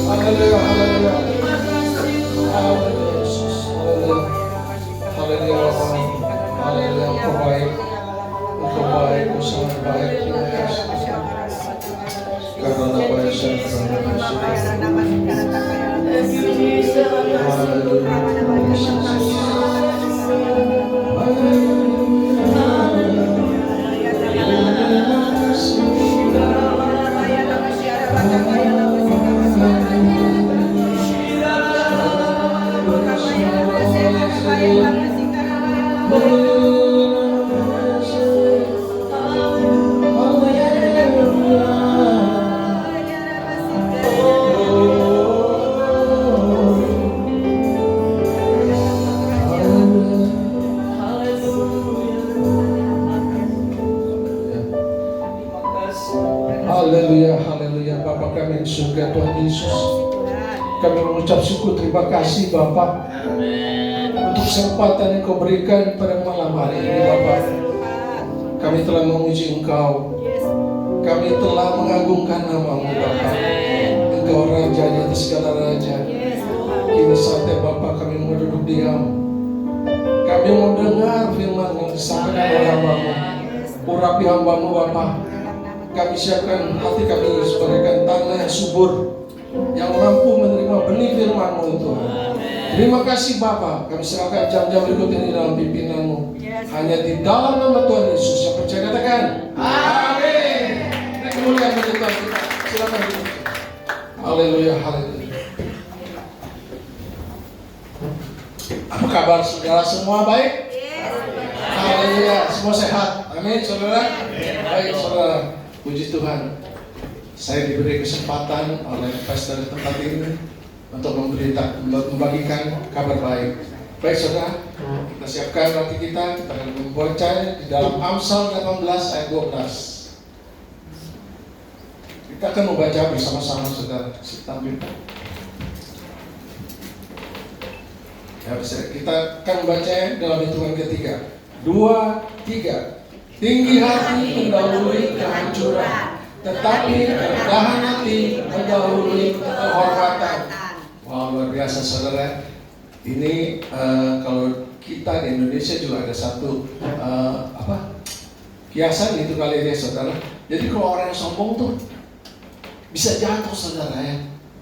Haleluya, haleluya. Haleluya Yesus. Haleluya. Haleluya Bapa. Haleluya, Engkau baik. Engkau baik, Engkau sangat baik ya Yesus. Karena baik saya karena haleluya, haleluya. Bapa kami di surga Tuhan Yesus, kami mengucap syukur terima kasih Bapa untuk kesempatan yang Kau berikan pada malam hari ini Bapa. Kami telah memuji Engkau, kami telah mengagungkan nama-Mu Bapa. Engkau Raja di atas segala Raja. Kini saatnya Bapa kami mau duduk diam, kami mau dengar firman yang disampaikan oleh hamba-Mu. Urapi hamba-Mu Bapa. Kami siapkan hati kami sebagai tanah yang subur, yang mampu menerima benih firman-Mu Tuhan. Terima kasih Bapa. Kami serahkan jam-jam berikut ini dalam pimpinan-Mu. Hanya di dalam nama Tuhan Yesus yang percaya katakan amin. Ini kemuliaan bagi Tuhan kita. Silakan duduk. Haleluya, haleluya. Apa kabar saudara semua, baik? Haleluya, semua sehat. Amin saudara. Baik saudara. Puji Tuhan, saya diberi kesempatan oleh pastor di tempat ini untuk membagikan kabar baik. Baik saudara, kita siapkan hati kita akan membaca di dalam Amsal 18 ayat 12. Kita akan membaca bersama-sama saudara. Tampil. Ya, kita akan membaca dalam hitungan ketiga. 2, 3. Tinggi hati mendahului kehancuran, tetapi kerendahan hati mendahului kehormatan. Wah, luar biasa saudara. Ini kalau kita di Indonesia juga ada satu kiasan itu kali ya saudara. Jadi kalau orang yang sombong tuh bisa jatuh saudara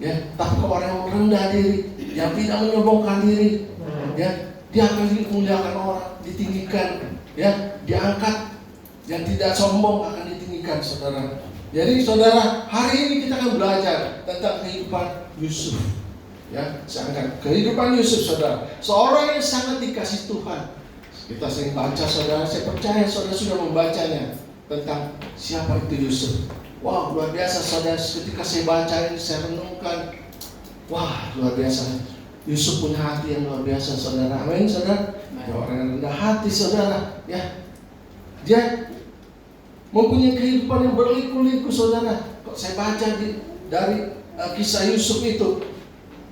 ya. Tapi kalau orang yang rendah diri, yang tidak menyombongkan diri, ya, dia akan dimuliakan orang, ditinggikan, ya, diangkat. Yang tidak sombong akan ditinggikan saudara. Jadi saudara, hari ini kita akan belajar tentang kehidupan Yusuf. Ya, sangat kehidupan Yusuf saudara. Seorang yang sangat dikasih Tuhan. Kita sering baca saudara, saya percaya saudara sudah membacanya tentang siapa itu Yusuf. Wah, luar biasa saudara. Ketika saya baca ini, saya renungkan. Wah, luar biasa. Yusuf punya hati yang luar biasa saudara. Amin saudara. Dia orang yang rendah hati saudara. Ya, dia mempunyai kehidupan yang berliku-liku saudara. Kok saya baca dari kisah Yusuf itu,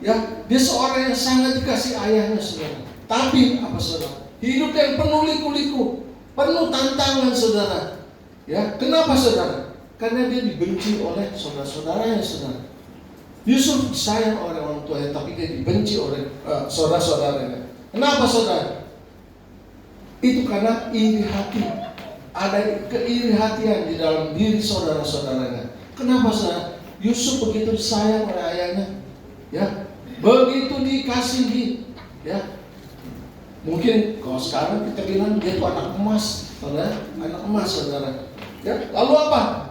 ya, dia seorang yang sangat dikasih ayahnya saudara. Tapi apa saudara? Hidup yang penuh liku-liku, penuh tantangan saudara. Ya, kenapa saudara? Karena dia dibenci oleh saudara-saudaranya saudara. Yusuf disayang oleh orang tuanya, tapi dia dibenci oleh saudara-saudaranya. Kenapa saudara? Itu karena iri hati. Ada keiri hatian di dalam diri saudara-saudaranya. Kenapa saudara? Yusuf begitu disayang oleh ayahnya, ya, begitu dikasihi, ya. Mungkin kalau sekarang kita bilang dia itu anak emas, saudara, anak emas saudara. Ya, lalu apa?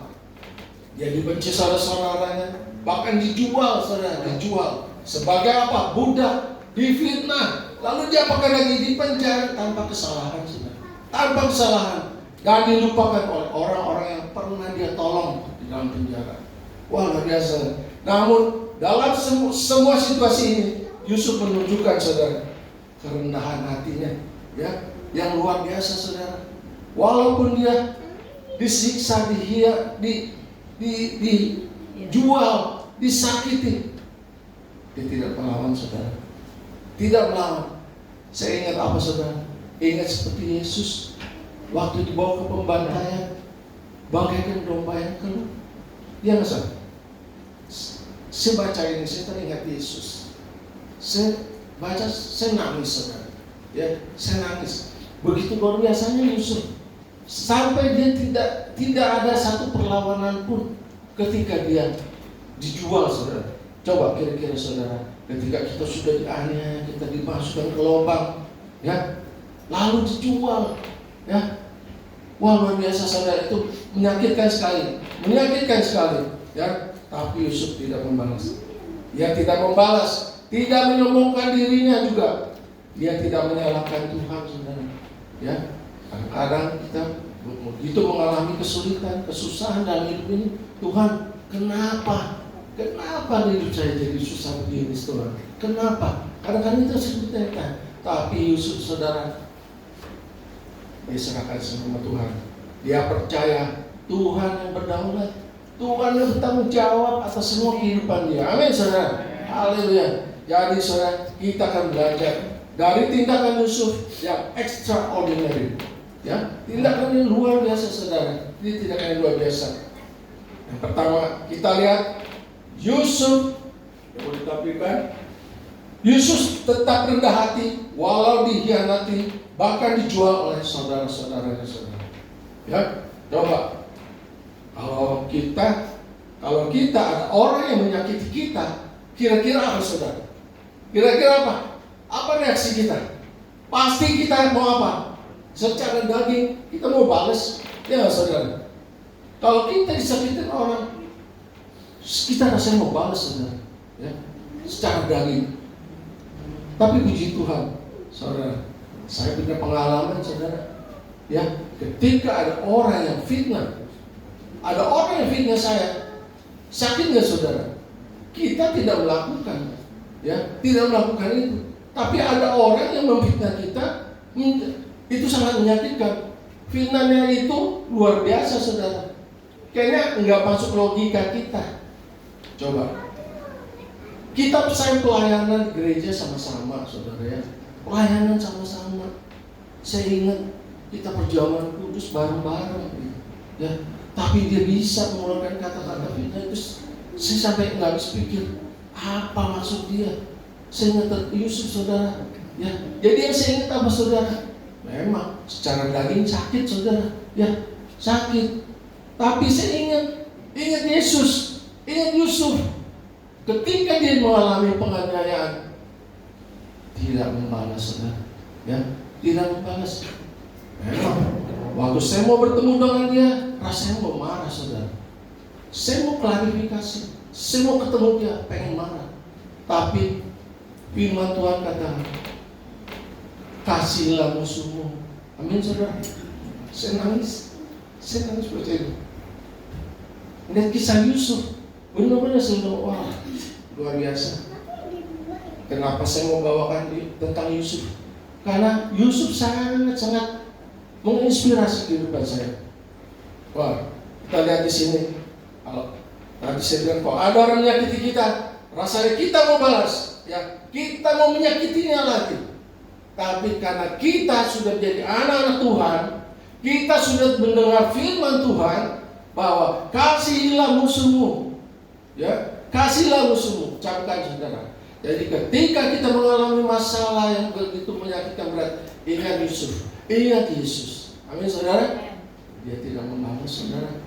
Dia dibenci saudara-saudaranya, bahkan dijual saudara, dijual sebagai apa? Budak, difitnah. Lalu dia apakan lagi? Dipenjara tanpa kesalahan saudara, tanpa kesalahan. Dan dilupakan oleh orang-orang yang pernah dia tolong di dalam penjara. Wah, luar biasa. Namun dalam semua situasi ini, Yusuf menunjukkan saudara kerendahan hatinya, ya, yang luar biasa saudara. Walaupun dia disiksa, dijual, disakiti, dia tidak melawan saudara. Tidak melawan. Saya ingat apa saudara? Ingat seperti Yesus waktu dibawa ke pembantaian, bagaikan domba yang keluh. Dia nggak salah. Saya baca ini, saya teringat Yesus. Saya baca, saya nangis, saudara. Ya, saya nangis. Begitu luar biasanya Yusuf. Sampai dia tidak ada satu perlawanan pun ketika dia dijual, saudara. Coba kira-kira saudara, ketika kita sudah dianiaya, kita dimasukkan ke lubang, ya, lalu dijual, ya. Wah, luar biasa, saudara, itu menyakitkan sekali, ya. Tapi Yusuf tidak membalas. Dia tidak membalas, tidak menyombongkan dirinya juga. Dia tidak menyalahkan Tuhan, saudara. Ya, kadang-kadang kita begitu mengalami kesulitan, kesusahan dalam hidup ini. Tuhan, kenapa di hidup saya jadi susah begini, Tuhan? Kenapa? Kadang-kadang itu seperti itu. Tapi Yusuf, saudara, dia serahkan sama Tuhan. Dia percaya Tuhan yang berdaulat, Tuhan yang bertanggung jawab atas semua kehidupan dia. Amin, saudara. Haleluya. Jadi saudara, kita akan belajar dari tindakan Yusuf yang extraordinary. Ya, tindakan yang luar biasa, saudara. Ini tindakan yang luar biasa. Yang pertama, kita lihat Yusuf, yang boleh ditampilkan. Yusuf tetap rendah hati walau dikhianati, bahkan dijual oleh saudara-saudaranya, saudara. Ya, coba kalau kita ada orang yang menyakiti kita, kira-kira apa, saudara? Kira-kira apa? Apa reaksi kita? Pasti kita mau apa? Secara daging kita mau balas, ya saudara. Kalau kita disakitin orang, kita rasanya mau balas, saudara. Ya, secara daging. Tapi puji Tuhan, saudara, saya punya pengalaman, saudara. Ya, ketika ada orang yang fitnah, saya, sakit nggak, saudara? Kita tidak melakukan, ya, tidak melakukan itu. Tapi ada orang yang memfitnah kita, itu sangat menyakitkan. Fitnahnya itu luar biasa, saudara. Kayaknya nggak masuk logika kita. Coba, kita pesan pelayanan di gereja sama-sama, saudara, ya. Pelayanan sama-sama. Saya ingat kita perjamuan kudus bareng-bareng, ya. Tapi dia bisa mengeluarkan kata-kata fitnah itu. Saya sampai nggak habis pikir apa maksud dia. Saya ingat Yusuf, saudara, ya. Jadi yang saya ingat apa, saudara? Memang secara daging sakit, saudara, ya, sakit. Tapi saya ingat Yesus, ingat Yusuf. Ketika dia mengalami penganiayaan, tidak membalas, saudara, ya, tidak membalas. Memang waktu saya mau bertemu dengan dia, rasanya mau marah, saudara. Saya mau klarifikasi, saya mau ketemu dia, pengen marah. Tapi firman Tuhan kata, kasihlah musuhmu. Amin, saudara. Saya nangis baca itu. Lihat kisah Yusuf, benar-benar saya bilang, wah, luar biasa. Kenapa saya mau bawakan tentang Yusuf? Karena Yusuf sangat menginspirasi kehidupan saya. Wah, kita lihat di sini. Kalau nanti saya bilang, kok ada orang menyakiti kita, rasanya kita mau balas, ya, kita mau menyakitinya lagi. Tapi karena kita sudah menjadi anak-anak Tuhan, kita sudah mendengar firman Tuhan bahwa kasihilah musuhmu, ya, kasihlah musuhmu. Camkan, saudara. Jadi ketika kita mengalami masalah yang begitu menyakitkan berat, ingat Yusuf, ingat Yesus. Amin, saudara. Dia tidak membalas, saudara.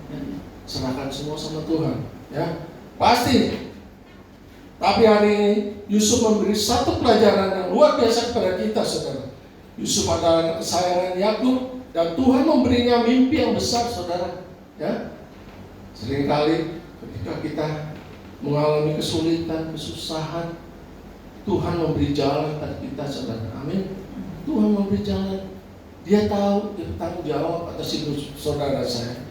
Serahkan semua sama Tuhan, ya, pasti. Tapi hari ini Yusuf memberi satu pelajaran yang luar biasa kepada kita, saudara. Yusuf adalah kesayangan Yakub dan Tuhan memberinya mimpi yang besar, saudara. Ya, seringkali ketika kita mengalami kesulitan, kesusahan, Tuhan memberi jalan pada kita, saudara. Amin. Tuhan memberi jalan. Dia tahu, dia bertanggung jawab atas hidup saudara saya.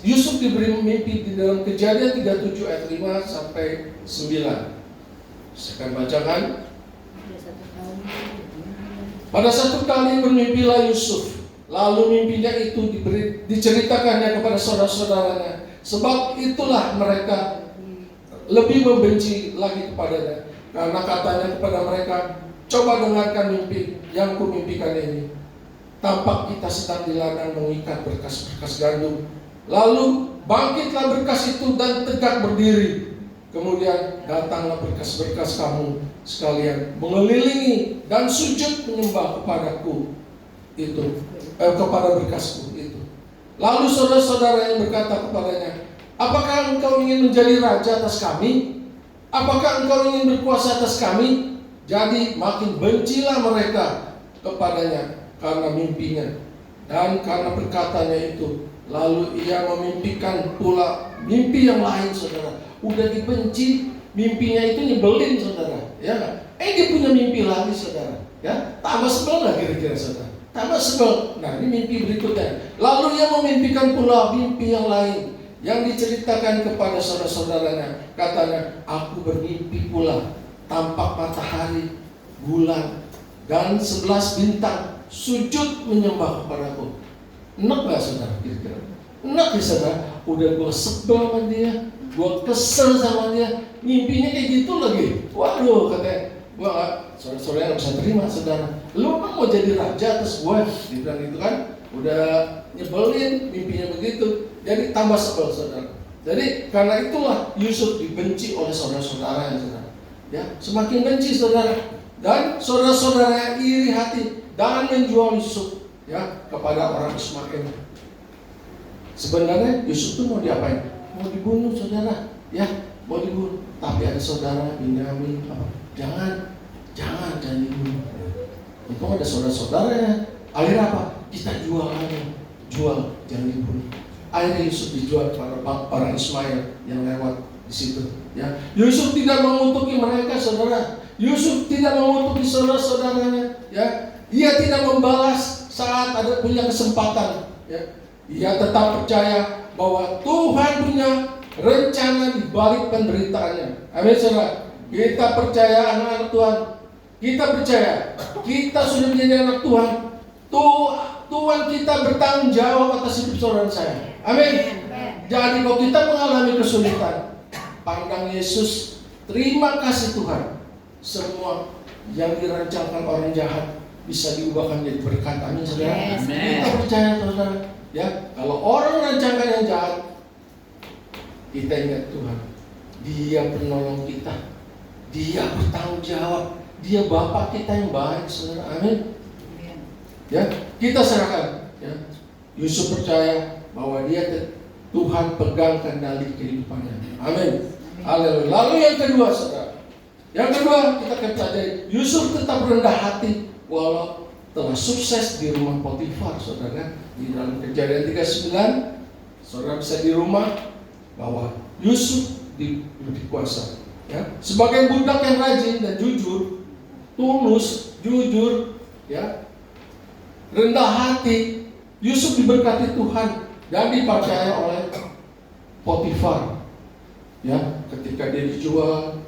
Yusuf diberi mimpi di dalam Kejadian 37 ayat 5 sampai 9. Saya akan bacakan. Pada satu kali bermimpilah Yusuf, lalu mimpinya itu diceritakannya kepada saudara-saudaranya. Sebab itulah mereka lebih membenci lagi kepadanya, karena katanya kepada mereka, coba dengarkan mimpi yang kumimpikan ini. Tampak kita sedang di ladang mengikat berkas-berkas gandum. Lalu bangkitlah berkas itu dan tegak berdiri. Kemudian datanglah berkas-berkas kamu sekalian mengelilingi dan sujud menyembah kepadaku itu, kepada berkasku itu. Lalu saudara-saudara yang berkata kepadanya, apakah engkau ingin menjadi raja atas kami? Apakah engkau ingin berkuasa atas kami? Jadi makin bencilah mereka kepadanya karena mimpinya dan karena perkataannya itu. Lalu ia memimpikan pula mimpi yang lain, saudara. Udah dibenci, mimpinya itu nyebelin, saudara. Ya, dia punya mimpi lagi, saudara. Ya, tambah sebel lah kira-kira, saudara. Tambah sebel. Nah, ini mimpi berikutnya. Lalu ia memimpikan pula mimpi yang lain yang diceritakan kepada saudara-saudaranya. Katanya, aku bermimpi pula tampak matahari, bulan, dan 11 bintang sujud menyembah kepadaku. Enak gak, saudara? Kira-kira enak ya, saudara? Udah gue sebel sama dia, gue kesel sama dia, mimpinya kayak gitu lagi. Waduh, katanya, gue gak, saudara gak bisa terima, saudara. Lu kan mau jadi raja atas gue, dibilang gitu kan. Udah nyebelin, mimpinya begitu. Jadi tambah sebel, saudara. Jadi karena itulah Yusuf dibenci oleh saudara-saudaranya, saudara. Ya, semakin benci, saudara. Dan saudara-saudara iri hati dan menjual Yusuf, ya, kepada orang Ismail. Sebenarnya Yusuf itu mau diapain? Mau dibunuh, saudara. Ya, mau dibunuh. Tapi ada saudara Binyamin, jangan dibunuh. Itu ada saudara-saudara ya. Akhirnya apa? Kita jual aja, jangan dibunuh. Akhirnya Yusuf dijual kepada orang Ismail yang lewat di situ. Ya, Yusuf tidak mengutuki mereka, saudara. Yusuf tidak mengutuki saudara-saudaranya. Ya, dia tidak membalas saat ada punya kesempatan. Ya, dia tetap percaya bahwa Tuhan punya rencana di balik penderitaannya. Amin, saudara. Kita percaya anak-anak Tuhan. Kita percaya kita sudah menjadi anak Tuhan. Tuhan kita bertanggung jawab atas hidup saudara saya. Amin. Jadi kalau kita mengalami kesulitan, pandang Yesus, terima kasih Tuhan. Semua yang dirancangkan orang jahat bisa diubahkan menjadi berkat. Amin, saudara. Kita percaya, saudara. Ya, kalau orang rancangkan yang jahat, kita ingat Tuhan. Dia penolong kita. Dia bertanggung jawab. Dia Bapa kita yang baik, saudara. Amin. Ya, kita serahkan. Ya. Yusuf percaya bahwa Tuhan pegang kendali kehidupannya. Amin. Haleluya. Lalu yang kedua, saudara. Yang kedua, kita akan pelajari Yusuf tetap rendah hati walau telah sukses di rumah Potifar, saudara. Di dalam Kejadian 39, saudara bisa di rumah bahwa Yusuf dikuasa. Ya, sebagai budak yang rajin dan jujur, tulus, jujur, ya, rendah hati, Yusuf diberkati Tuhan dan dipercaya oleh Potifar. Ya, ketika dia dijual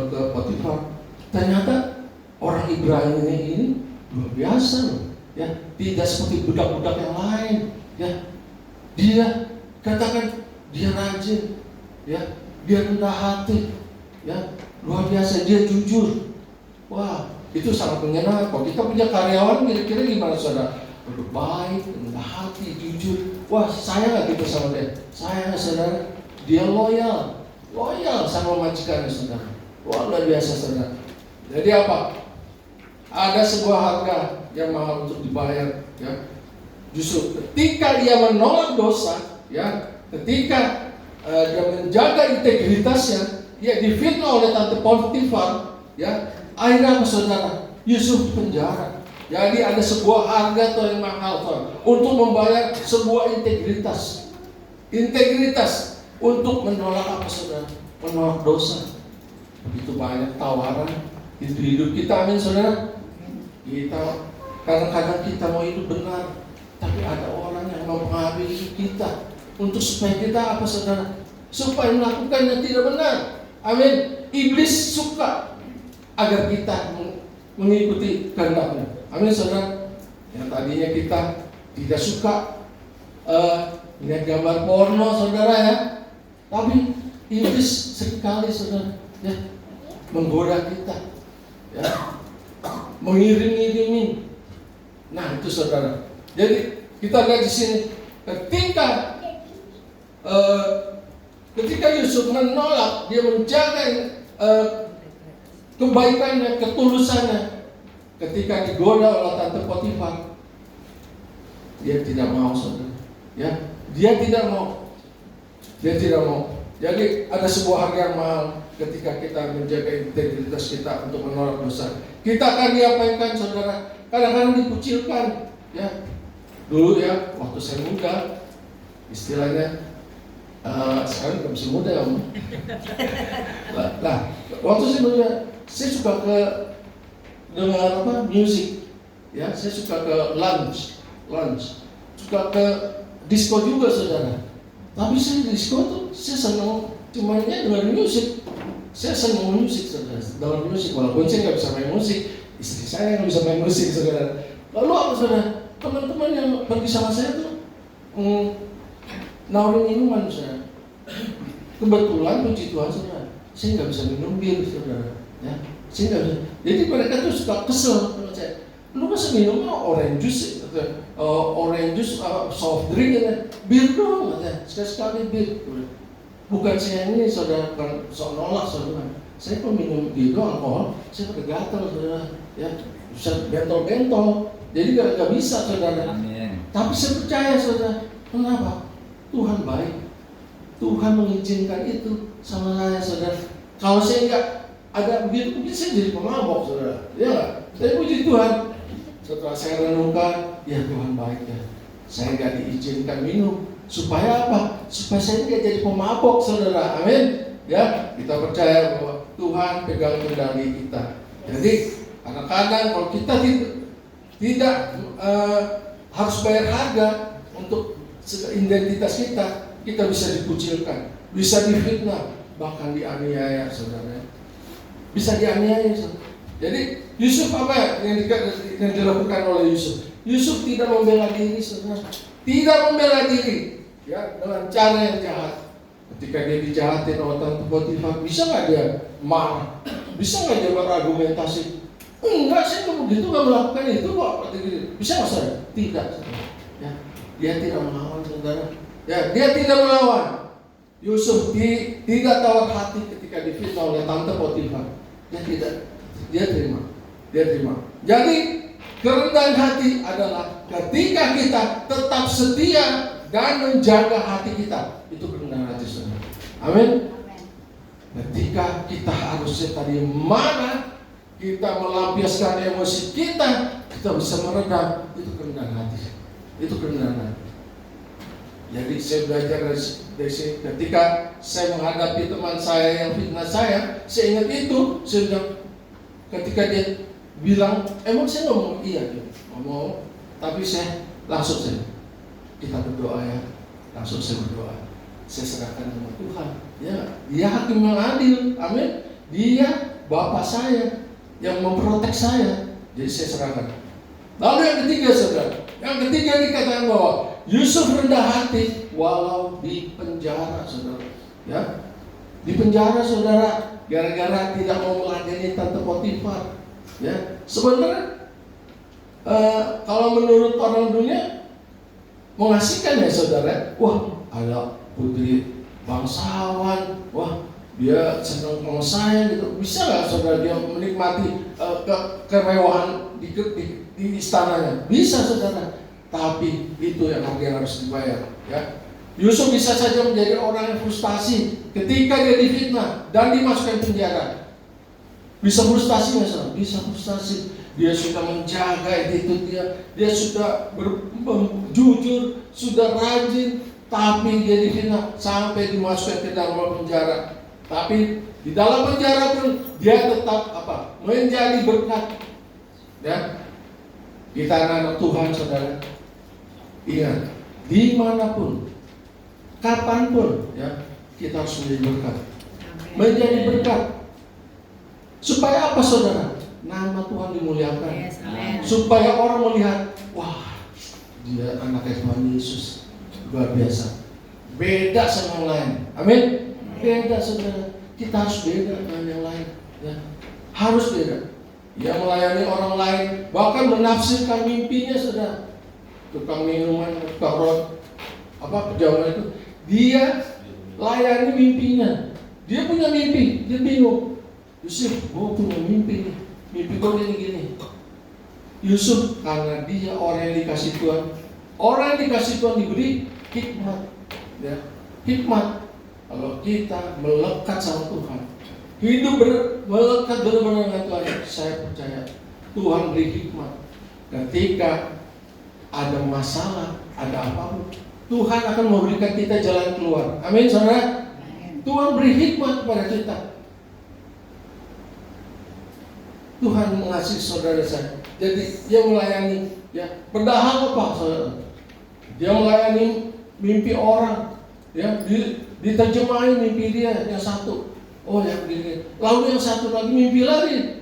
ke Potifar, ternyata orang Ibrani ini luar biasa loh. Ya, tidak seperti budak-budak yang lain. Ya, dia katakan dia rajin, ya, dia rendah hati, ya, luar biasa, dia jujur. Wah, itu sangat menyenangkan. Kalau kita punya karyawan, kira-kira gimana, saudara? Baik, rendah hati, jujur. Wah, sayang nggak gitu sama dia? Sayang, saudara. Dia loyal sama majikannya, saudara. Wah, luar biasa, saudara. Jadi apa? Ada sebuah harga yang mahal untuk dibayar, ya. Justru ketika dia menolak dosa, ya, ketika dia menjaga integritasnya, dia difitnah oleh tante Potifar, ya. Akhirnya apa, saudara? Yusuf penjara. Jadi ada sebuah harga yang mahal, saudara, untuk membayar sebuah integritas. Integritas untuk menolak apa, saudara? Menolak dosa. Begitu banyak tawaran hidup kita, amin, saudara. Kita kadang-kadang kita mau hidup benar, tapi ada orang yang mempengaruhi hidup kita untuk supaya kita apa, saudara? Supaya melakukan yang tidak benar. Amin. Iblis suka agar kita mengikuti kehendaknya. Amin, saudara. Yang tadinya kita tidak suka lihat gambar porno, saudara, ya. Tapi iblis sekali, saudara, ya, menggoda kita, ya, mengiring-iringi. Nah, itu, saudara. Jadi kita lihat di sini, ketika ketika Yusuf menolak, dia menjaga kebaikannya, ketulusannya. Ketika digoda oleh tante Potifar, dia tidak mau, saudara. Ya, dia tidak mau. Jadi ada sebuah harga yang mahal ketika kita menjaga integritas kita untuk menolak dosa. Kita akan diapakan, saudara? Kadang-kadang dikucilkan. Ya, dulu ya, waktu saya muda, istilahnya, sekarang nggak bisa muda ya, Om. Nah, waktu saya muda, saya suka dengar musik. Ya, saya suka ke lunch, suka ke disco juga, saudara. Tapi saya di disco tuh, saya senang cumanya dengan musik. Saya senang musik, saudara. Dengan musik, walaupun saya nggak bisa main musik, istri saya nggak bisa main musik, saudara. Lalu apa, saudara? Teman-teman yang pergi sama saya tuh nawarin minuman, saudara. Kebetulan puji Tuhan, saudara, saya nggak bisa minum bir, saudara. Ya, saya nggak bisa. Jadi mereka tuh suka kesel sama saya. Lu masa minumnya orange juice, soft drink, bir dong, katanya. Sekali-sekali bir. Bukan saya ini, saudara, bukan sok nolak, saudara. Saya kalau minum bir dong, alkohol, saya pada gatal, saudara. Ya, bisa bentol-bentol. Jadi nggak bisa, saudara. Amin. Tapi saya percaya, saudara. Kenapa? Tuhan baik. Tuhan mengizinkan itu sama saya, saudara. Kalau saya nggak ada begitu, mungkin saya jadi pemabok, saudara. Ya nggak? Tapi puji Tuhan. Setelah saya renungkan, ya Tuhan baik ya. Saya nggak diizinkan minum. Supaya apa? Supaya saya nggak jadi pemabok, saudara. Amin. Ya, kita percaya bahwa Tuhan pegang kendali kita. Jadi kadang-kadang kalau kita tidak harus bayar harga untuk identitas kita bisa dikucilkan, bisa difitnah, bahkan dianiaya, saudara. Bisa dianiaya, saudara. Jadi Yusuf apa yang dilakukan oleh Yusuf? Yusuf tidak membela diri, saudara. Tidak membela diri, ya, dengan cara yang jahat. Ketika dia dijahatin oleh tante Potifar, bisa nggak dia marah? Bisa nggak dia berargumentasi? Enggak, saya nggak begitu, nggak melakukan itu kok. Bisa nggak, saudara? Tidak, saudara. Ya, dia tidak melawan, saudara. Ya, dia tidak melawan. Yusuf tidak tawar hati ketika difitnah oleh tante Potifar. Dia terima. Jadi kerendahan hati adalah ketika kita tetap setia dan menjaga hati kita. Itu kerendahan hati, saudara. Amin. Ketika kita harusnya tadi marah, kita melampiaskan emosi kita bisa meredam. Itu kerendahan hati. Itu kerendahan hati. Jadi saya belajar dari sini. Ketika saya menghadapi teman saya yang fitnah saya ingat itu. Saya bilang, ketika dia bilang, emang saya ngomong iya, ngomong, tapi saya langsung kita berdoa ya, langsung saya berdoa. Saya serahkan sama Tuhan. Ya, dia hakim yang adil, amin. Dia Bapak saya yang memprotek saya, jadi saya serahkan. Lalu yang ketiga, saudara, dikatakan bahwa Yusuf rendah hati walau di penjara, saudara. Ya, di penjara, saudara, gara-gara tidak mau meladeni tante Potifar. Ya, sebenarnya kalau menurut orang dunia mengasihkan ya, saudara. Wah, ada putri bangsawan, wah dia senang sama saya gitu. Bisa nggak, saudara, dia menikmati kemewahan di istananya? Bisa, saudara. Tapi itu yang harus dibayar. Ya, Yusuf bisa saja menjadi orang yang frustasi ketika dia difitnah dan dimasukkan penjara. Bisa frustasi, saudara. Bisa frustasi. Dia sudah menjaga attitude dia sudah jujur, sudah rajin, tapi dia difitnah sampai dimasukkan ke dalam penjara. Tapi di dalam penjara pun dia tetap menjadi berkat. Ya, kita anak Tuhan, saudara. Ingat, dimanapun, kapanpun, ya, kita harus menjadi berkat. Menjadi berkat. Supaya apa, saudara? Nama Tuhan dimuliakan. Yes, supaya orang melihat, wah, dia anaknya Tuhan Yesus, luar biasa. Beda sama yang lain. Amin. Beda, saudara. Kita harus beda dengan yang lain. Ya. Harus beda. Dia melayani orang lain, bahkan menafsirkan mimpinya, saudara. Tukang minuman, tukang pejaman itu, dia layani mimpinya. Dia punya mimpi, dia bingung. Yusuf, gue punya mimpi nih. Mimpi gue gini-gini. Yusuf karena dia orang yang dikasih Tuhan, orang yang dikasih Tuhan diberi hikmat, ya, hikmat. Kalau kita melekat sama Tuhan, hidup melekat benar-benar dengan Tuhan, saya percaya Tuhan beri hikmat. Ketika ada masalah, ada apapun, Tuhan akan memberikan kita jalan keluar. Amin, saudara. Tuhan beri hikmat kepada kita. Tuhan mengasihi saudara saya. Jadi dia melayani, ya, pedahal apa, saudara? Dia melayani mimpi orang, ya, diterjemahin mimpi dia yang satu. Oh ya begini. Lalu yang satu lagi mimpi lagi,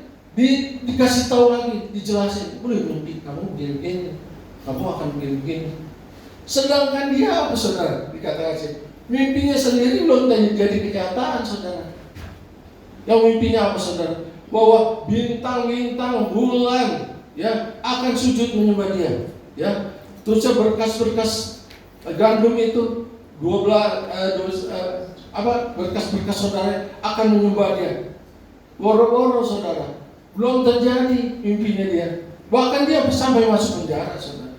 dikasih tahu lagi, dijelasin. Boleh mimpi kamu begini, kamu akan begini. Sedangkan dia apa, saudara? Dikatakan sih, mimpinya sendiri belum jadi kenyataan, saudara. Yang mimpinya apa, saudara? Bahwa bintang-bintang, bulan, ya, akan sujud menyembah dia, ya. Terus berkas-berkas gandum itu 12 berkas-berkas saudara akan menyembah dia. Boro-boro, saudara, belum terjadi mimpinya dia. Bahkan dia sampai masuk penjara, saudara.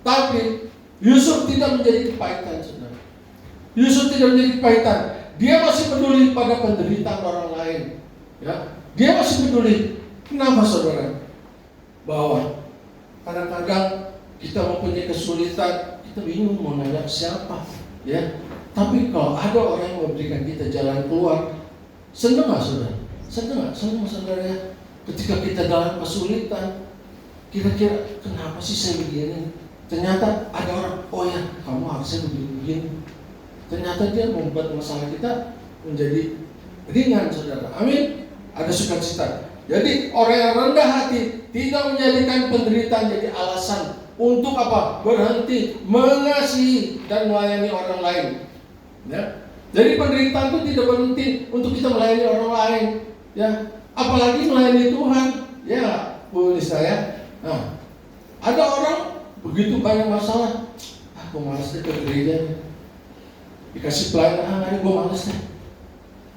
Tapi Yusuf tidak menjadi kepahitan, saudara. Yusuf tidak menjadi kepahitan. Dia masih peduli pada penderitaan orang lain, ya. Dia masih peduli. Kenapa, saudara? Bahwa kadang-kadang kita mempunyai kesulitan, kita bingung mau nanya siapa, ya. Tapi kalau ada orang yang memberikan kita jalan keluar, senang nggak, saudara? Senang saudara, ya. Ketika kita dalam kesulitan, kira-kira kenapa sih saya begini? Ternyata ada orang, oh ya, kamu harusnya begini. Ternyata dia membuat masalah kita menjadi ringan, saudara. Amin. Ada sukacita. Jadi orang yang rendah hati tidak menjadikan penderitaan jadi alasan untuk apa? Berhenti mengasihi dan melayani orang lain. Ya. Jadi penderitaan itu tidak berhenti untuk kita melayani orang lain. Ya. Apalagi melayani Tuhan. Ya, Bu Lisa, ya. Nah, ada orang begitu banyak masalah. Aku malas deh ke gereja. Dikasih pelayanan, hari gue malas deh.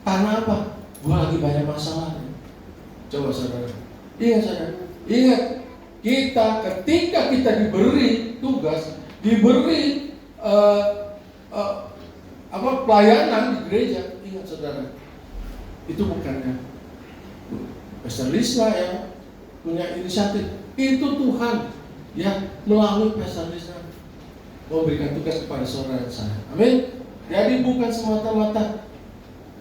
Karena apa? Gue lagi banyak masalah. Coba, saudara. Ingat, saudara. Ingat, ketika kita diberi tugas, diberi pelayanan di gereja, ingat, saudara, itu bukannya Pastor Lisna yang punya inisiatif. Itu Tuhan, ya, melalui Pastor Lisna memberikan tugas kepada saudara saya. Amin. Jadi bukan semata-mata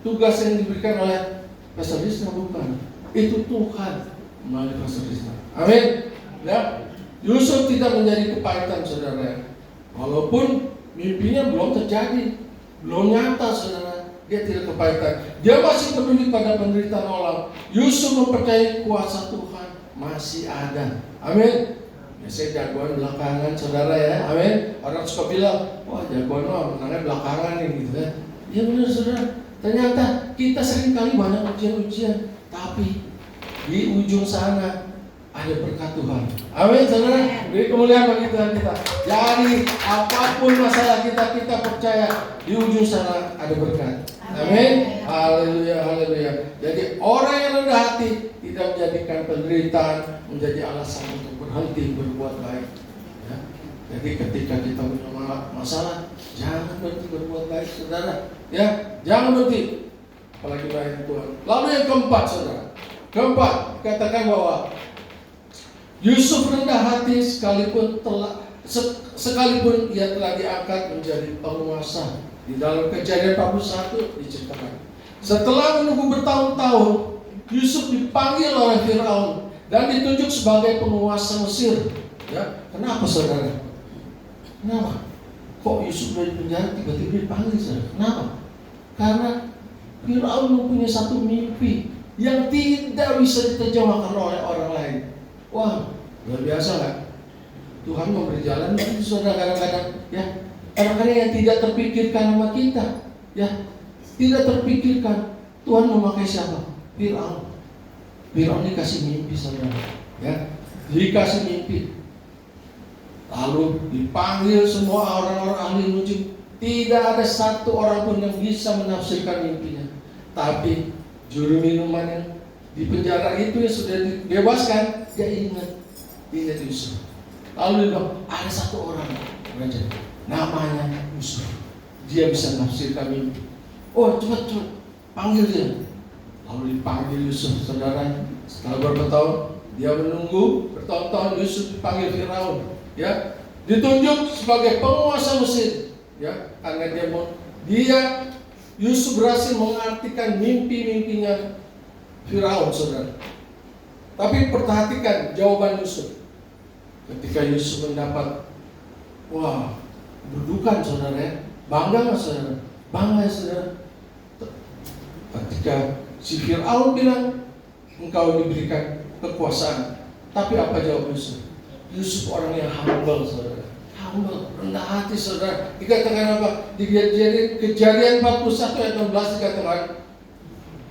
tugas yang diberikan oleh Pastor Lisna, bukan. Itu Tuhan melalui Pastor Lisna. Amin. Ya, Yusuf tidak menjadi kepahitan, saudara. Walaupun mimpinya belum terjadi, belum nyata, saudara. Dia tidak kepahitan. Dia masih peduli pada penderitaan orang. Yusuf mempercayai kuasa Tuhan masih ada. Amin. Biasanya jagoan belakangan, saudara, ya. Amin. Orang suka bilang, wah, jagoan mah menangnya belakangan nih, gitu kan. Ya benar, saudara. Ternyata kita sering kali banyak ujian-ujian, tapi di ujung sana ada berkat Tuhan. Amin, saudara. Beri kemuliaan bagi Tuhan kita. Jadi apapun masalah kita percaya di ujung sana ada berkat. Amin. Haleluya, haleluya. Jadi orang yang rendah hati tidak menjadikan penderitaan menjadi alasan untuk berhenti berbuat baik. Ya. Jadi ketika kita punya masalah, jangan berhenti berbuat baik, saudara. Ya, jangan berhenti. Apalagi melayani Tuhan. Lalu yang keempat, saudara. Keempat, katakan bahwa Yusuf rendah hati sekalipun ia telah diangkat menjadi penguasa. Di dalam Kejadian 41 diceritakan. Setelah menunggu bertahun-tahun, Yusuf dipanggil oleh Firaun dan ditunjuk sebagai penguasa Mesir. Ya, kenapa, saudara? Kenapa? Kok Yusuf dari penjara tiba-tiba dipanggil, saudara? Kenapa? Karena Firaun mempunyai satu mimpi yang tidak bisa diterjemahkan oleh orang lain. Wah, luar biasa nggak? Tuhan memberi jalan itu, saudara, kadang-kadang, ya. Kadang-kadang yang tidak terpikirkan sama kita, ya, tidak terpikirkan. Tuhan memakai siapa? Firaun. Firaun dikasih mimpi, saudara, ya, dikasih mimpi. Lalu dipanggil semua orang-orang ahli nujum. Tidak ada satu orang pun yang bisa menafsirkan mimpinya. Tapi juru minuman yang di penjara itu yang sudah dibebaskan, dia ingat Yusuf. Lalu dia bilang, ada satu orang raja, namanya Yusuf. Dia bisa menafsirkan mimpi. Oh, cepat panggil dia. Lalu dipanggil Yusuf, saudara. Setelah beberapa tahun dia menunggu, bertahun-tahun Yusuf dipanggil Firaun, ya, ditunjuk sebagai penguasa Mesir. Ya, karena Yusuf berhasil mengartikan mimpi-mimpinya Firaun, saudara. Tapi perhatikan jawaban Yusuf. Ketika Yusuf mendapat, kedudukan, saudara, ya, bangga nggak, saudara? Bangga, saudara. Ketika si Firaun bilang, engkau diberikan kekuasaan, tapi apa jawab Yusuf? Yusuf orang yang humble, saudara. Humble, rendah hati, saudara. Dikatakan apa? Di Kejadian 41 ayat 16 dikatakan,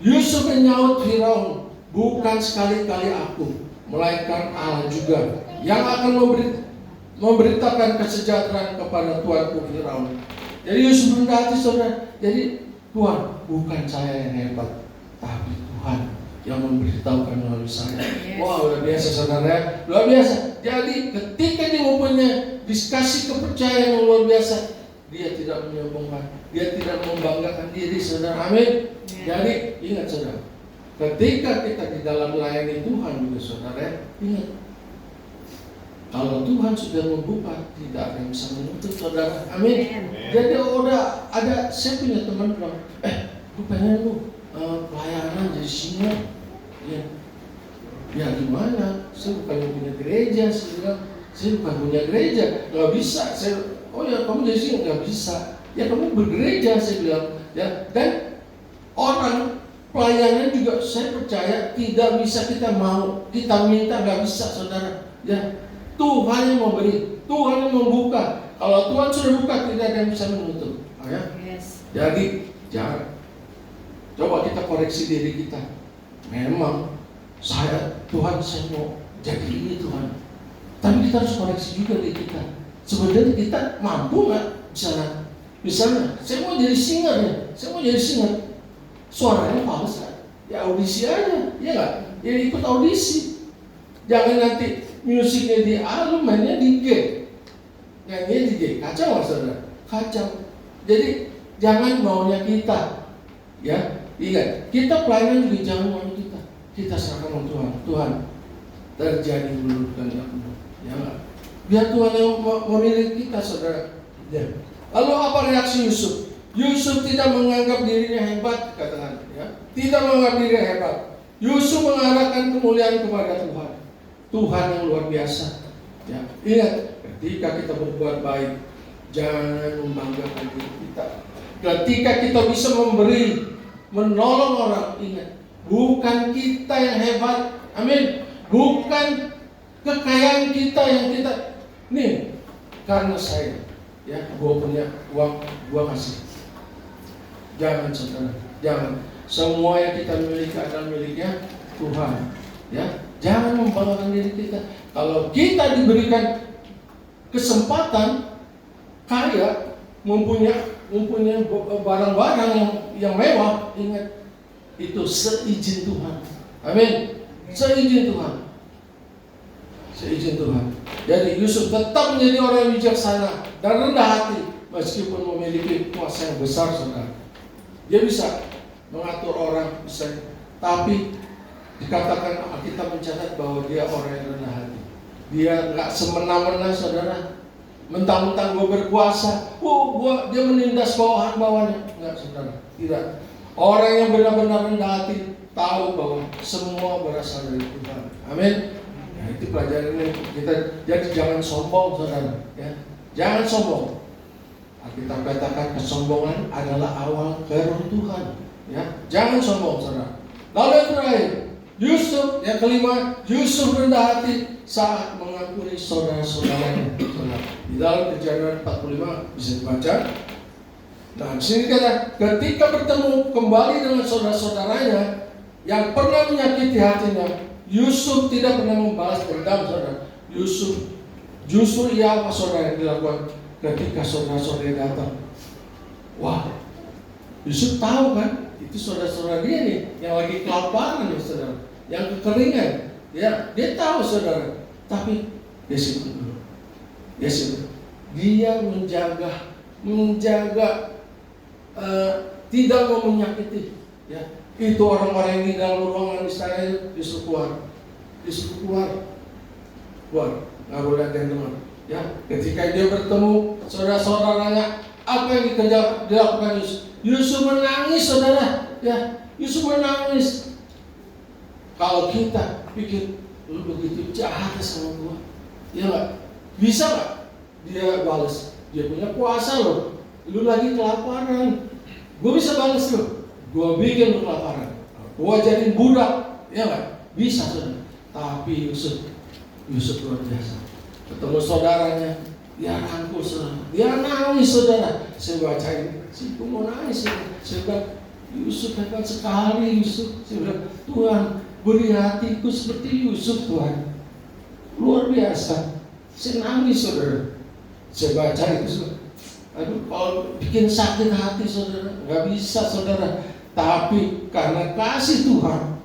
Yusuf menyaut Firaun, bukan sekali-kali aku, melainkan Allah juga yang akan memberitakan kesejahteraan kepada tuanku Firaun. Jadi Yusuf rendah hati, saudara. Jadi Tuhan, bukan saya yang hebat, tapi Tuhan yang memberitahukan melalui saya. Wow, luar biasa, saudara. Luar biasa. Jadi ketika dia mempunyai dikasih kepercayaan yang luar biasa, dia tidak menyombongkan, dia tidak membanggakan diri, saudara. Amin. Jadi ingat, saudara, ketika kita di dalam melayani Tuhan juga, saudara, ingat, kalau Tuhan sudah membuka, tidak ada yang bisa menutup, saudara. Amin. Jadi udah ada, saya punya teman bilang, gue pengen lu pelayanan jadi singa. Ya gimana? Saya bukan punya gereja, saya bilang. Saya bukan punya gereja, nggak bisa. Kamu jadi sini nggak bisa. Ya kamu bergereja, saya bilang. Ya, dan orang pelayanan juga saya percaya tidak bisa kita minta, nggak bisa, saudara. Ya, Tuhan yang memberi, Tuhan yang membuka. Kalau Tuhan sudah buka, tidak ada yang bisa menutup. Ya? Jadi jangan. Coba kita koreksi diri kita. Memang Tuhan saya mau jadi ini, Tuhan. Tapi kita harus koreksi juga diri kita. Sebenarnya kita mampu nggak? Misalnya, saya mau jadi singer, suaranya bagus kan? Ya audisi aja, ya nggak? Ya ikut audisi. Jangan nanti musiknya di A, lu mainnya di G, nyanyinya di G, kacau nggak, saudara? Kacau. Jadi jangan maunya kita, ya. Ingat, kita pelayanan juga jangan maunya kita. Kita serahkan sama Tuhan. Tuhan, terjadi menurut kehendakmu. Ya, biar Tuhan yang memilih kita, saudara. Ya. Lalu apa reaksi Yusuf? Yusuf tidak menganggap dirinya hebat, katakan, ya. Tidak menganggap dirinya hebat. Yusuf mengarahkan kemuliaan kepada Tuhan. Tuhan yang luar biasa. Ya. Ingat, ketika kita berbuat baik, jangan membanggakan diri kita. Ketika kita bisa memberi, menolong orang, ingat, bukan kita yang hebat. Amin. Bukan kekayaan kita yang kita nih, karena saya, ya, gua punya uang, gua kasih. Jangan, saudara, jangan. Semua yang kita miliki adalah miliknya Tuhan. Ya, jangan membanggakan diri kita. Kalau kita diberikan kesempatan kaya, mempunyai barang-barang yang mewah, ingat, itu seizin Tuhan. Amin. Seizin Tuhan. Seizin Tuhan. Jadi Yusuf tetap menjadi orang yang bijaksana dan rendah hati meskipun memiliki kuasa yang besar, saudara. Dia bisa mengatur orang, bisa, tapi dikatakan Alkitab mencatat bahwa dia orang yang rendah hati. Dia nggak semena-mena, saudara. Mentang-mentang gue berkuasa, dia menindas bawahan-bawahannya. Enggak, saudara. Tidak. Orang yang benar-benar rendah hati tahu bahwa semua berasal dari Tuhan. Amin. Nah, itu pelajaran ini kita. Jadi jangan sombong, saudara. Ya, jangan sombong. Alkitab katakan kesombongan adalah awal keruntuhan. Ya, jangan sombong, saudara. Lalu yang terakhir, Yusuf, yang kelima, Yusuf rendah hati saat mengampuni saudara-saudaranya. Di dalam Kejadian 45 bisa dibaca. Nah, di sini kata, ketika bertemu kembali dengan saudara-saudaranya yang pernah menyakiti hatinya, Yusuf tidak pernah membalas dendam, saudara. Yusuf justru ia apa, saudara, yang dilakukan ketika saudara-saudara datang. Wah, Yusuf tahu kan, itu saudara-saudara dia nih yang lagi kelaparan ya saudara, yang kekeringan. Ya, dia tahu saudara, tapi dia simpan dulu. Dia simpan. Dia menjaga tidak mau menyakiti. Ya, itu orang-orang yang di dalam ruangan istana Yusuf keluar, nggak boleh ada yang dengar. Ya, ketika dia bertemu saudara-saudaranya, apa yang dilakukan Yusuf? Yusuf menangis, saudara. Ya, Yusuf menangis. Kalau kita pikir, lu begitu jahat sama gua, ya nggak? Bisa nggak? Dia balas. Dia punya kuasa loh. Lu lagi kelaparan, gua bisa balas lu. Gua bikin lu kelaparan. Gua jadi budak, ya nggak? Bisa, saudara. Tapi Yusuf luar biasa. Ketemu saudaranya, dia rangkul saudara, dia nangis saudara. Saya bacain, saya mau nangis. Saya bilang, Yusuf hebat sekali Yusuf. Saya bilang, Tuhan beri hatiku seperti Yusuf Tuhan, luar biasa. Saya nangis saudara. Saya baca itu, aduh kalau bikin sakit hati saudara, nggak bisa saudara. Tapi karena kasih Tuhan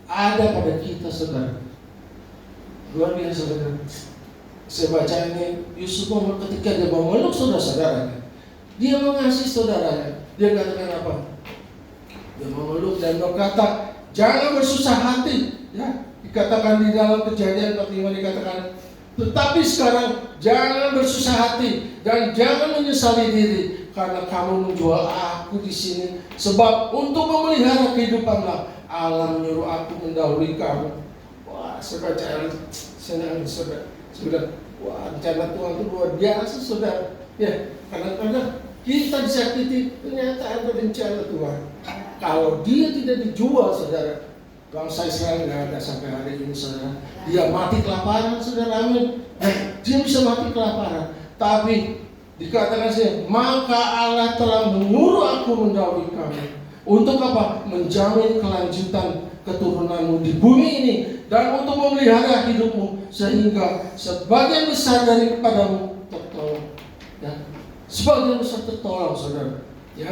ada pada kita saudara, luar biasa saudara. Saya baca ini Yusuf ketika dia mau meluk saudara-saudaranya, dia mengasihi saudaranya. Dia katakan apa? Dia mau meluk dan berkata, jangan bersusah hati. Ya, dikatakan di dalam Kejadian 45 dikatakan, tetapi sekarang jangan bersusah hati dan jangan menyesali diri karena kamu menjual aku di sini, sebab untuk memelihara kehidupanlah Allah menyuruh aku mendahului kamu. Wah, saya baca, saya nangis saudara. Sudah, wah, rencana Tuhan itu luar biasa saudara. Ya, kadang-kadang kita disakiti, ternyata ada rencana Tuhan. Kalau dia tidak dijual saudara, bangsa Israel nggak ada sampai hari ini saudara. Dia mati kelaparan saudara, amin. Dia bisa mati kelaparan, tapi dikatakan sih, maka Allah telah menyuruh aku mendahului kamu. Untuk apa? Menjamin kelanjutan keturunanmu di bumi ini dan untuk memelihara hidupmu sehingga sebagian besar daripadamu tertolong. Ya, sebagian besar tertolong, saudara. Ya,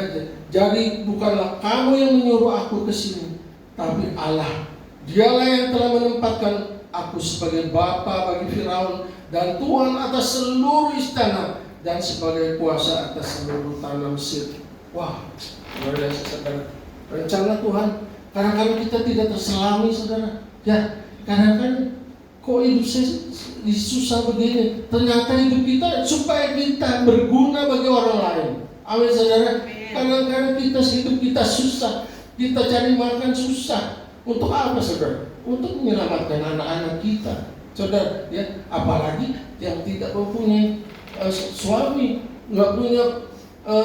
jadi bukanlah kamu yang menyuruh aku ke sini, tapi Allah. Dialah yang telah menempatkan aku sebagai bapa bagi Firaun dan tuan atas seluruh istana dan sebagai kuasa atas seluruh tanah Mesir. Wah, luar biasa saudara. Rencana Tuhan. Kadang-kadang kita tidak terselami saudara. Ya, kadang-kadang kok hidup saya susah begini. Ternyata hidup kita supaya kita berguna bagi orang lain. Amin saudara. Kadang-kadang hidup kita susah, kita cari makan susah. Untuk apa saudara? Untuk menyelamatkan anak-anak kita. Saudara, ya, apalagi yang tidak mempunyai suami, nggak punya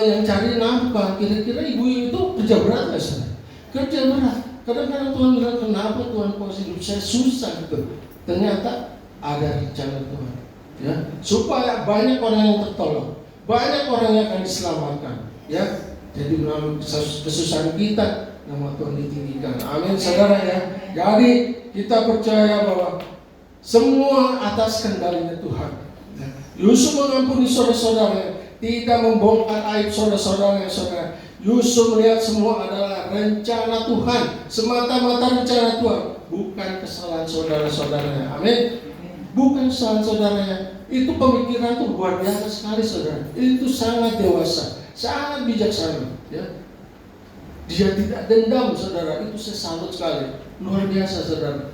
yang cari nafkah. Kira-kira ibu itu kerja berat nggak saudara? Kerja berat. Kadang-kadang Tuhan bilang, kenapa Tuhan kok hidup saya susah gitu? Ternyata ada rencana Tuhan, ya, supaya banyak orang yang tertolong, banyak orang yang akan diselamatkan, ya. Jadi melalui kesusahan kita, nama Tuhan ditinggikan. Amin, saudara ya. Jadi kita percaya bahwa semua atas kendalinya Tuhan. Yusuf mengampuni saudara-saudaranya, tidak membongkar aib saudara-saudaranya, saudara. Yusuf melihat semua adalah rencana Tuhan, semata-mata rencana Tuhan, bukan kesalahan saudara-saudaranya. Amin. Bukan kesalahan saudaranya. Itu pemikiran tuh luar biasa sekali saudara. Itu sangat dewasa, sangat bijaksana. Ya. Dia tidak dendam saudara. Itu saya salut sekali. Luar biasa saudara.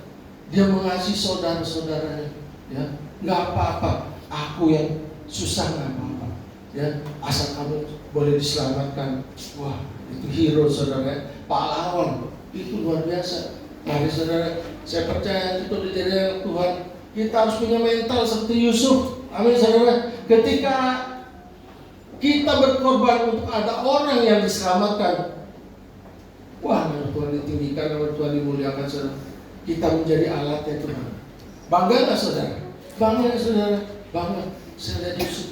Dia mengasihi saudara-saudaranya. Ya, nggak apa-apa. Aku yang susah nggak apa-apa. Ya, asal kamu boleh diselamatkan. Wah, itu hero saudara. Pahlawan. Itu luar biasa. Mari saudara, saya percaya itu dijadikan Tuhan. Kita harus punya mental seperti Yusuf. Amin saudara. Ketika kita berkorban untuk ada orang yang diselamatkan, wah, nama Tuhan ditinggikan, nama Tuhan dimuliakan saudara. Kita menjadi alatnya Tuhan. Bangga nggak saudara? Bangga saudara? Bangga. Saya lihat Yusuf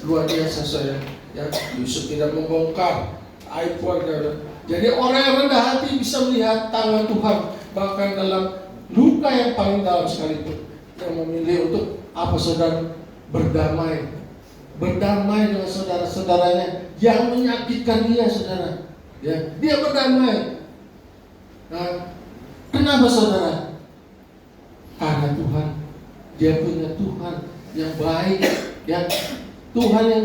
luar biasa saudara. Ya, Yusuf tidak membongkar aib keluarga. Jadi orang yang rendah hati bisa melihat tangan Tuhan bahkan dalam luka yang paling dalam sekalipun. Yang memilih untuk apa saudara? Berdamai berdamai dengan saudara-saudaranya yang menyakitkan dia, saudara. Ya, dia berdamai. Nah, kenapa saudara? Karena Tuhan, dia punya Tuhan yang baik, ya, Tuhan yang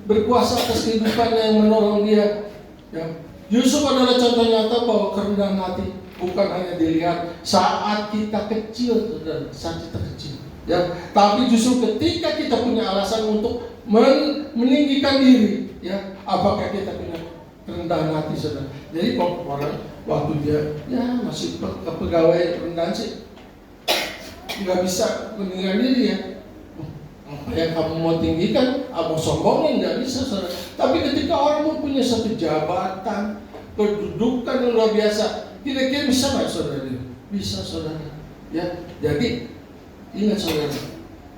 berkuasa atas kehidupannya, yang menolong dia. Ya. Yusuf adalah contoh nyata bahwa kerendahan hati bukan hanya dilihat saat kita kecil, saudara, saat kita kecil. Ya, tapi justru ketika kita punya alasan untuk meninggikan diri, ya, apakah kita punya kerendahan hati, saudara? Jadi kalau orang waktu dia ya masih kepegawai rendahan sih, nggak bisa meninggikan diri, ya. Apa yang kamu mau tinggikan, mau sombongin, nggak bisa, saudara. Tapi ketika orang mempunyai satu jabatan, kedudukan yang luar biasa, kira-kira bisa nggak, saudara? Bisa, saudara. Ya, jadi ingat, saudara,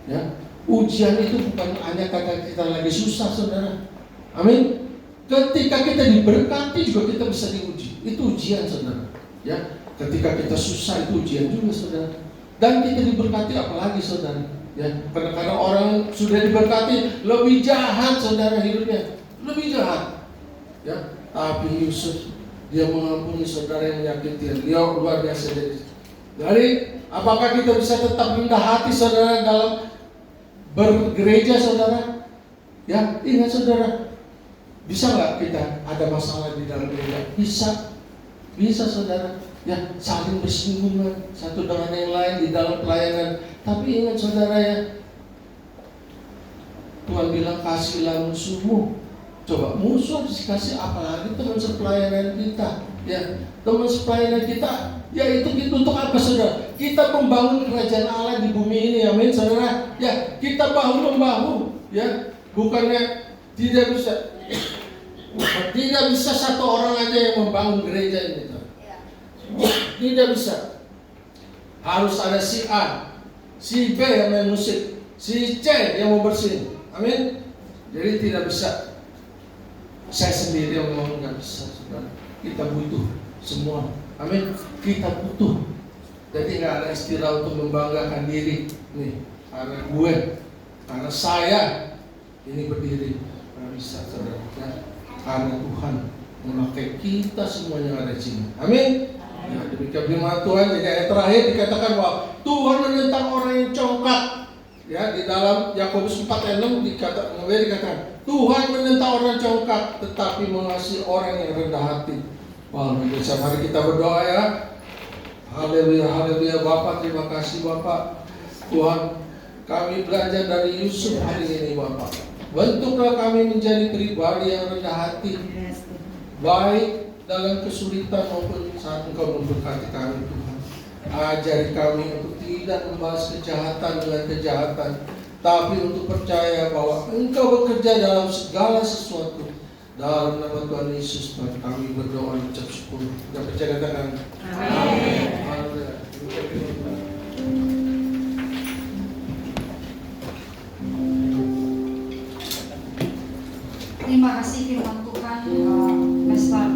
ya, ujian itu bukan hanya kata kita lagi susah, saudara. Amin. Ketika kita diberkati juga kita bisa diuji. Itu ujian, saudara. Ya, ketika kita susah itu ujian juga, saudara. Dan kita diberkati apalagi, saudara. Ya, karena orang sudah diberkati lebih jahat, saudara, hidupnya lebih jahat. Ya, tapi Yusuf dia mengampuni saudara yang menyakiti dia, luar biasa. Jadi apakah kita bisa tetap rendah hati, saudara, dalam bergereja, saudara? Ya, ingat, saudara, bisa nggak kita ada masalah di dalam gereja? Bisa, saudara. Ya, saling bersinggungan satu dengan yang lain di dalam pelayanan. Tapi ingat, saudara, ya, Tuhan bilang kasihlah musuhmu. Coba musuh dikasih, apalagi teman sepelayanan kita. Ya, teman sepelayanan kita, ya itu untuk apa, saudara? Kita membangun kerajaan Allah di bumi ini, amin, saudara. Ya, kita bahu membahu, ya, bukannya tidak bisa satu orang aja yang membangun gereja ini. Tidak bisa. Harus ada si A, si B yang main musik, si C yang mau bersihin. Amin. Jadi tidak bisa saya sendiri yang mau, nggak bisa, saudara. Kita butuh semua. Amin. Kita butuh. Jadi nggak ada istilah untuk membanggakan diri. Nih, karena gue, karena saya ini berdiri. Nggak bisa, saudara. Ya, karena Tuhan memakai kita semuanya ada di sini. Amin. Ya, demikian firman Tuhan. Jadi ayat terakhir dikatakan bahwa Tuhan menentang orang yang congkak. Ya, di dalam Yakobus 4 ayat 6 dikatakan Tuhan menentang orang congkak, tetapi mengasihi orang yang rendah hati. Wah, mari kita berdoa, ya. Haleluya, haleluya. Bapak, terima kasih, Bapak. Tuhan, kami belajar dari Yusuf hari ini, Bapak. Bentuklah kami menjadi pribadi yang rendah hati, baik dalam kesulitan maupun saat Engkau memberkati kami, Tuhan. Ajari kami untuk tidak membalas kejahatan dengan kejahatan, tapi untuk percaya bahwa Engkau bekerja dalam segala sesuatu. Dalam nama Tuhan Yesus, Tuhan, kami berdoa dan ucap syukur. Kita percaya, katakan amin. Terima kasih firman Tuhan, Mester.